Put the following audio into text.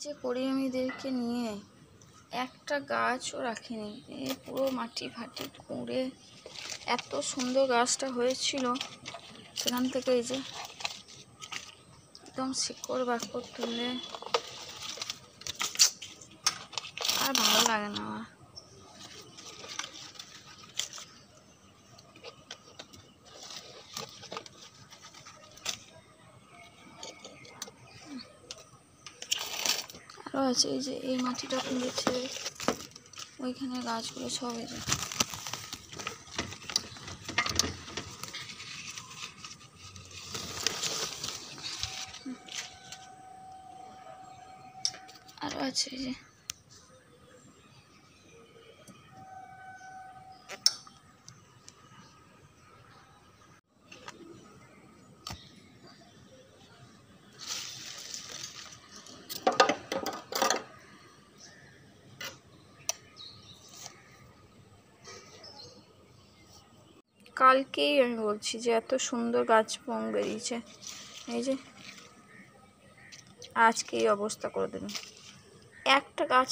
যে করি আমি এদেরকে নিয়ে একটা গাছও রাখিনি, এই পুরো মাটি ফাটি কুঁড়ে এত সুন্দর গাছটা হয়েছিল, সেখান থেকে এই যে একদম শিকড় বাকড় তুলে আর ভালো লাগে না আমার। আরও আছে এই যে এই মাটিটা কুঁড়েছে, ওইখানে গাছগুলো সব এই যে আরও আছে এই যে কালকেই আমি বলছি যে এত সুন্দর গাছ পং বেরিয়েছে, এই যে আজকে এই অবস্থা করে দেবেন একটা গাছ।